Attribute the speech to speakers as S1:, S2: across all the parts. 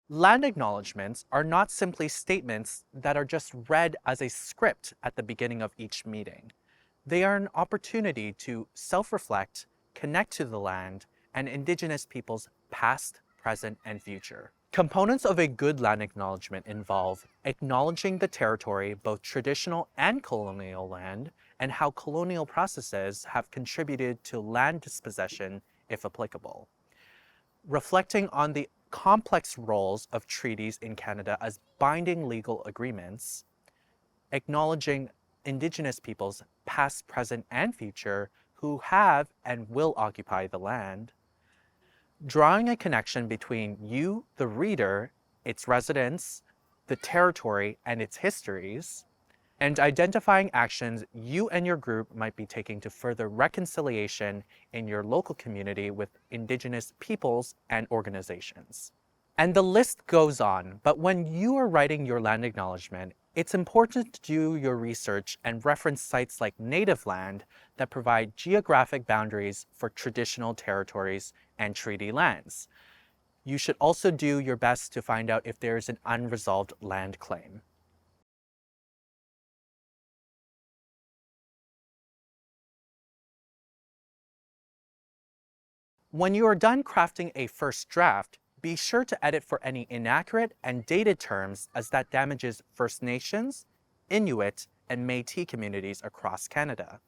S1: Land acknowledgements are not simply statements that are just read as a script at the beginning of each meeting. They are an opportunity to self-reflect, connect to the land, and Indigenous peoples past, present, and future. Components of a good land acknowledgement involve acknowledging the territory, both traditional and colonial land, and how colonial processes have contributed to land dispossession, if applicable. Reflecting on the complex roles of treaties in Canada as binding legal agreements, acknowledging Indigenous peoples past, present, and future who have and will occupy the land, drawing a connection between you, the reader, its residents, the territory, and its histories, and identifying actions you and your group might be taking to further reconciliation in your local community with Indigenous peoples and organizations. And the list goes on, but when you are writing your land acknowledgement, it's important to do your research and reference sites like Native Land that provide geographic boundaries for traditional territories and treaty lands. You should also do your best to find out if there is an unresolved land claim. When you are done crafting a first draft, be sure to edit for any inaccurate and dated terms, as that damages First Nations, Inuit, and Métis communities across Canada.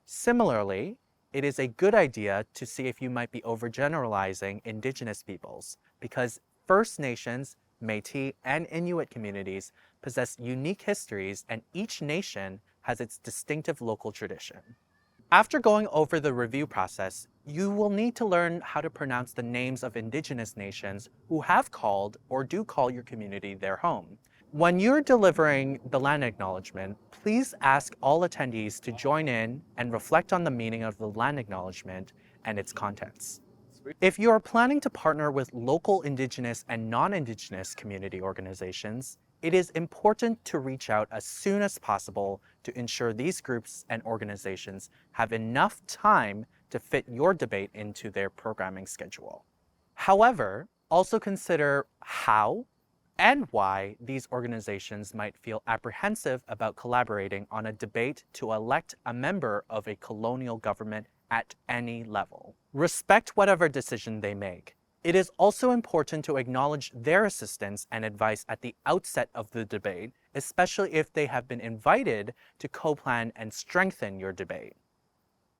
S1: Similarly, it is a good idea to see if you might be overgeneralizing Indigenous peoples, because First Nations, Métis, and Inuit communities possess unique histories, and each nation has its distinctive local tradition. After going over the review process, you will need to learn how to pronounce the names of Indigenous nations who have called or do call your community their home. When you're delivering the land acknowledgement, please ask all attendees to join in and reflect on the meaning of the land acknowledgement and its contents. If you are planning to partner with local Indigenous and non-Indigenous community organizations, it is important to reach out as soon as possible to ensure these groups and organizations have enough time to fit your debate into their programming schedule. However, also consider how and why these organizations might feel apprehensive about collaborating on a debate to elect a member of a colonial government at any level. Respect whatever decision they make. It is also important to acknowledge their assistance and advice at the outset of the debate, especially if they have been invited to co-plan and strengthen your debate.